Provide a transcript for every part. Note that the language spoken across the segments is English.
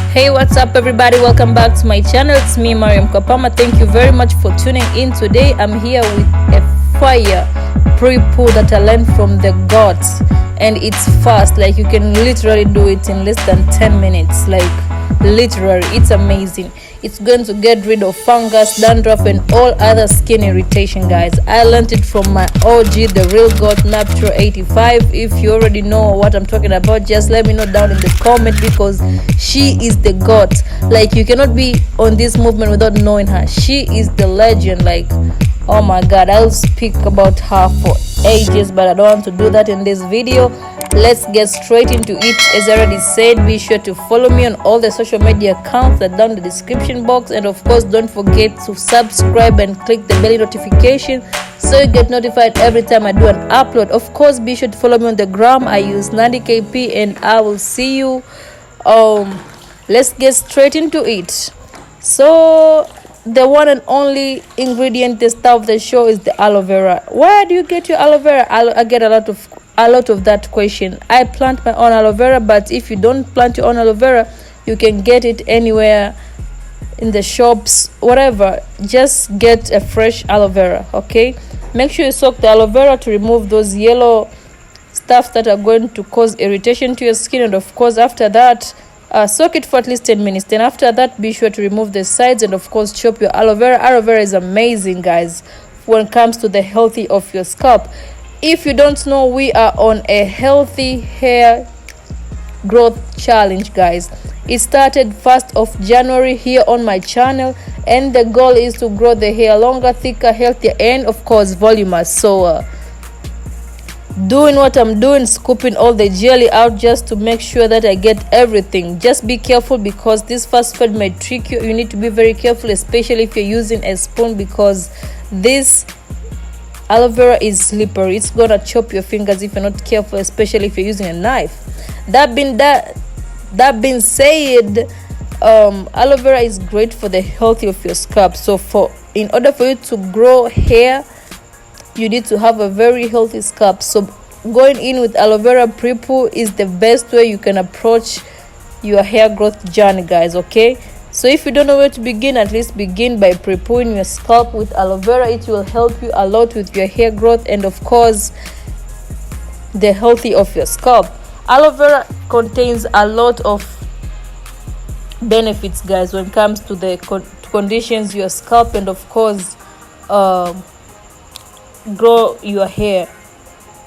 Hey, what's up everybody? Welcome back to my channel. It's me, MARYAM KAPAMA. Thank you very much for tuning in. Today I'm here with a fire pre-poo that I learned from the gods, and it's fast. Like, you can literally do it in less than 10 minutes. Like, literally, it's amazing. It's going to get rid of fungus, dandruff, and all other skin irritation, guys. I learned it from my OG, the real god, Naptural85. If you already know what I'm talking about, just let me know down in the comment, because she is the god. Like, you cannot be on this movement without knowing her. She is the legend. Like, oh my god, I'll speak about her for ages, but I don't want to do that in this video. Let's get straight into it. As I already said, be sure to follow me on all the social media accounts that are down in the description box, and of course don't forget to subscribe and click the bell notification so you get notified every time I do an upload. Of course, be sure to follow me on the gram. I use NandyKP, and I will see you. Let's get straight into it. So the one and only ingredient, the star of the show, is the aloe vera. Where do you get your aloe vera? I get a lot of that question. I plant my own aloe vera, but if you don't plant your own aloe vera, you can get it anywhere in the shops, whatever. Just get a fresh aloe vera. Okay, make sure you soak the aloe vera to remove those yellow stuff that are going to cause irritation to your skin, and of course after that, soak it for at least 10 minutes. Then after that, be sure to remove the sides, and of course chop your aloe vera. Aloe vera is amazing, guys, when it comes to the healthy of your scalp. If you don't know, we are on a healthy hair growth challenge, guys. It started 1st of January here on my channel, and the goal is to grow the hair longer, thicker, healthier, and of course voluminous. So doing what I'm doing, scooping all the jelly out just to make sure that I get everything. Just be careful, because this first spread might trick you. You need to be very careful, especially if you're using a spoon, because this aloe vera is slippery. It's gonna chop your fingers if you're not careful, especially if you're using a knife. That being said, aloe vera is great for the health of your scalp. So in order for you to grow hair, you need to have a very healthy scalp. So going in with aloe vera pre-poo is the best way you can approach your hair growth journey, guys. Okay, so if you don't know where to begin, at least begin by pre-pooing your scalp with aloe vera. It will help you a lot with your hair growth and of course the healthy of your scalp. Aloe vera contains a lot of benefits, guys, when it comes to the conditions your scalp, and of course grow your hair.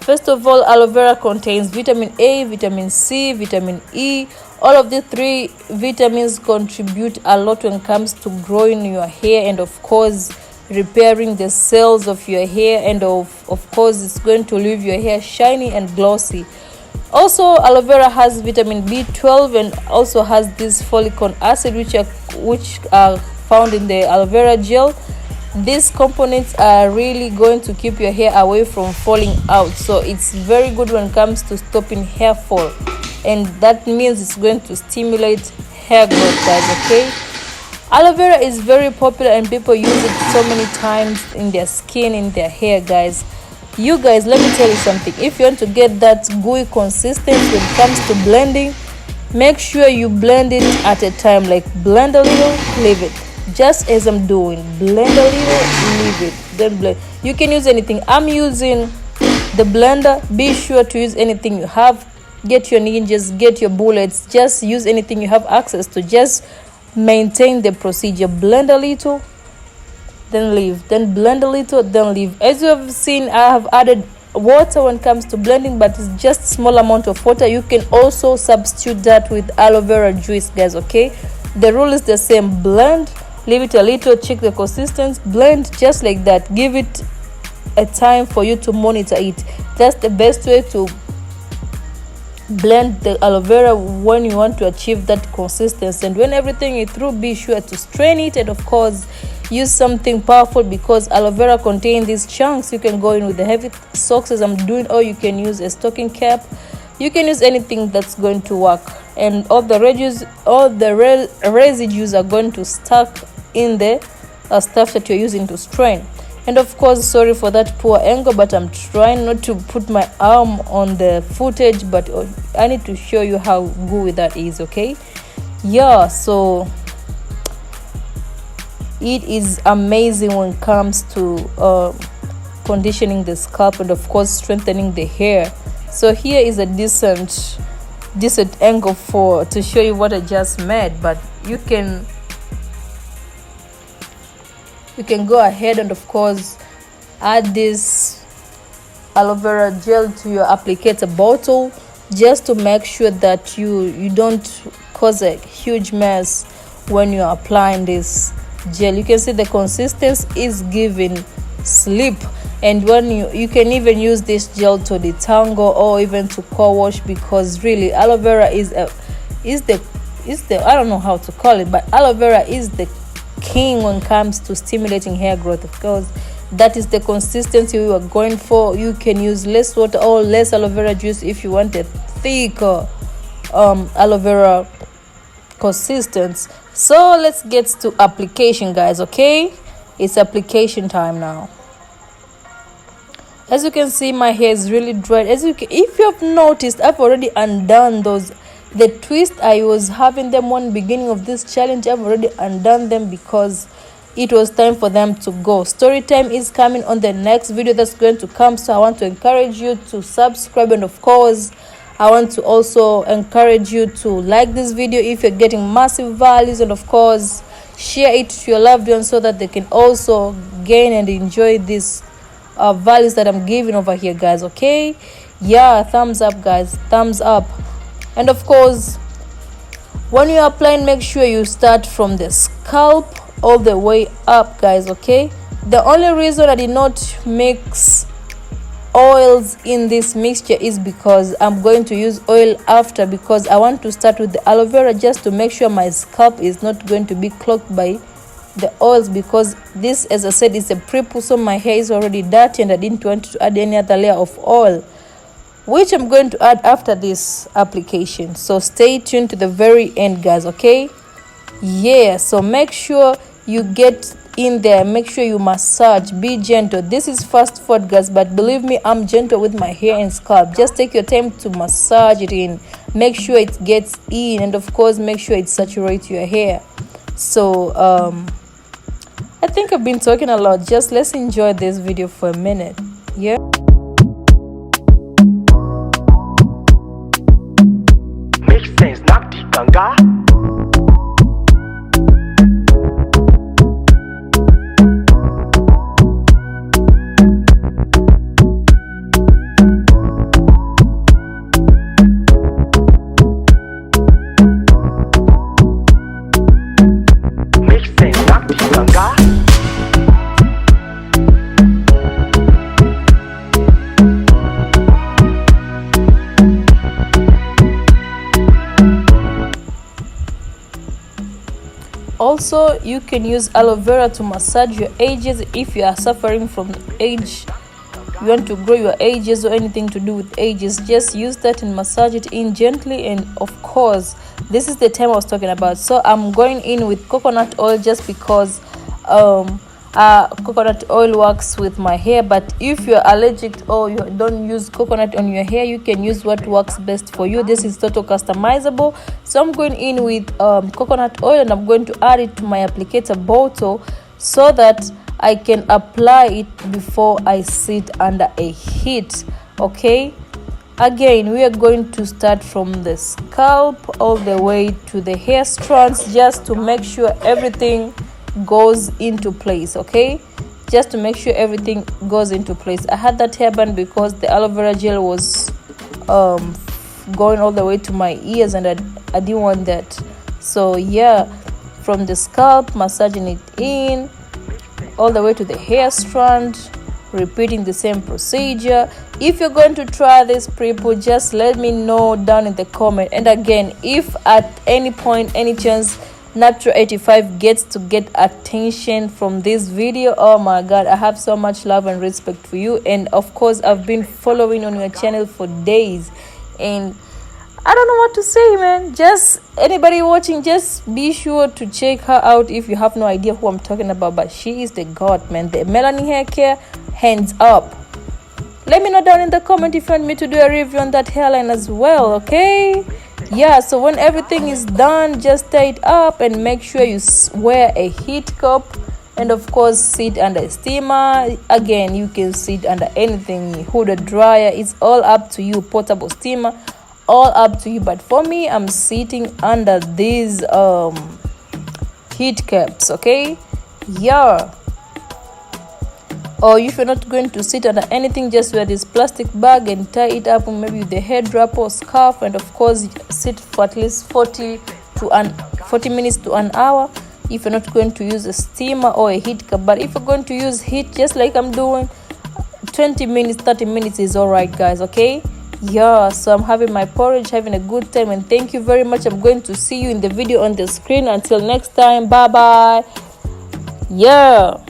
First of all, aloe vera contains vitamin A, vitamin C, vitamin E. All of these 3 vitamins contribute a lot when it comes to growing your hair and of course repairing the cells of your hair, and of course it's going to leave your hair shiny and glossy. Also, aloe vera has vitamin B12 and also has this folic acid, which are found in the aloe vera gel. These components are really going to keep your hair away from falling out, so it's very good when it comes to stopping hair fall, and that means it's going to stimulate hair growth, guys. Okay, aloe vera is very popular and people use it so many times in their skin, in their hair, guys. You guys, let me tell you something. If you want to get that gooey consistency when it comes to blending, make sure you blend it at a time. Like, blend a little, leave it, just as I'm doing. Blend a little, leave it, then blend. You can use anything. I'm using the blender. Be sure to use anything you have. Get your ninjas, get your bullets, just use anything you have access to. Just maintain the procedure. Blend a little, then leave, then blend a little, then leave. As you have seen, I have added water when it comes to blending, but it's just a small amount of water. You can also substitute that with aloe vera juice, guys. Okay, the rule is the same. Blend, leave it a little, check the consistency, blend, just like that. Give it a time for you to monitor it. That's the best way to blend the aloe vera when you want to achieve that consistency. And when everything is through, be sure to strain it, and of course use something powerful, because aloe vera contains these chunks. You can go in with the heavy socks as I'm doing, or you can use a stocking cap. You can use anything that's going to work, and all the residues are going to stuck in the stuff that you're using to strain. And of course, sorry for that poor angle, but I'm trying not to put my arm on the footage, but I need to show you how gooey that is. Okay, yeah, so it is amazing when it comes to conditioning the scalp and of course strengthening the hair. So here is a decent angle to show you what I just made, but you can go ahead and of course add this aloe vera gel to your applicator bottle, just to make sure that you don't cause a huge mess when you're applying this gel. You can see the consistency is giving slip, and when you can even use this gel to detangle or even to co-wash, because really aloe vera is the I don't know how to call it, but aloe vera is the king when it comes to stimulating hair growth. Of course, that is the consistency we were going for. You can use less water or less aloe vera juice if you want a thicker aloe vera consistency. So let's get to application, guys. Okay, it's application time now. As you can see, my hair is really dry. If you have noticed, I've already undone the twist I was having them one beginning of this challenge. I've already undone them because it was time for them to go. Story time is coming on the next video that's going to come, so I want to encourage you to subscribe, and of course I want to also encourage you to like this video if you're getting massive values, and of course share it to your loved ones so that they can also gain and enjoy these values that I'm giving over here, guys. Okay, yeah, thumbs up, guys, thumbs up. And of course, when you're applying, make sure you start from the scalp all the way up, guys. Okay, the only reason I did not mix oils in this mixture is because I'm going to use oil after, because I want to start with the aloe vera just to make sure my scalp is not going to be clogged by the oils, because this, as I said, is a prepoo, so my hair is already dirty and I didn't want to add any other layer of oil, which I'm going to add after this application. So stay tuned to the very end, guys. Okay, yeah, so make sure you get in there, make sure you massage, be gentle. This is fast forward, guys, but believe me, I'm gentle with my hair and scalp. Just take your time to massage it in, make sure it gets in, and of course make sure it saturates your hair. So I think I've been talking a lot. Just let's enjoy this video for a minute. Yeah, makes sense, not the ganga. also you can use aloe vera to massage your edges if you are suffering from age, you want to grow your edges or anything to do with edges. Just use that and massage it in gently. And of course, this is the time I was talking about, so I'm going in with coconut oil just because coconut oil works with my hair. But if you're allergic or you don't use coconut on your hair, you can use what works best for you. This is total customizable. So I'm going in with coconut oil, and I'm going to add it to my applicator bottle so that I can apply it before I sit under a heat. Okay, again, we are going to start from the scalp all the way to the hair strands, just to make sure everything goes into place. Okay, just to make sure everything goes into place. I had that hairband because the aloe vera gel was going all the way to my ears, and I didn't want that. So yeah, from the scalp, massaging it in all the way to the hair strand, repeating the same procedure. If you're going to try this prepoo, just let me know down in the comment. And again, if at any point, any chance, Naptural85 gets to get attention from this video, oh my god, I have so much love and respect for you. And of course, I've been following on your channel for days, and I don't know what to say, man. Just anybody watching, just be sure to check her out if you have no idea who I'm talking about. But she is the god, man. The melanin hair care, hands up. Let me know down in the comment if you want me to do a review on that hairline as well. Okay, Yeah, so when everything is done, just tie it up and make sure you wear a heat cup, and of course sit under a steamer. Again, you can sit under anything, hooded dryer, it's all up to you, portable steamer, all up to you. But for me, I'm sitting under these heat caps. Okay, yeah. Or if you're not going to sit under anything, just wear this plastic bag and tie it up, maybe with the head wrap or scarf, and of course sit for at least 40 minutes to an hour if you're not going to use a steamer or a heat cup. But if you're going to use heat, just like I'm doing, 20 minutes, 30 minutes is all right, guys. Okay, yeah. So I'm having my porridge, having a good time, and thank you very much. I'm going to see you in the video on the screen. Until next time, bye bye. Yeah.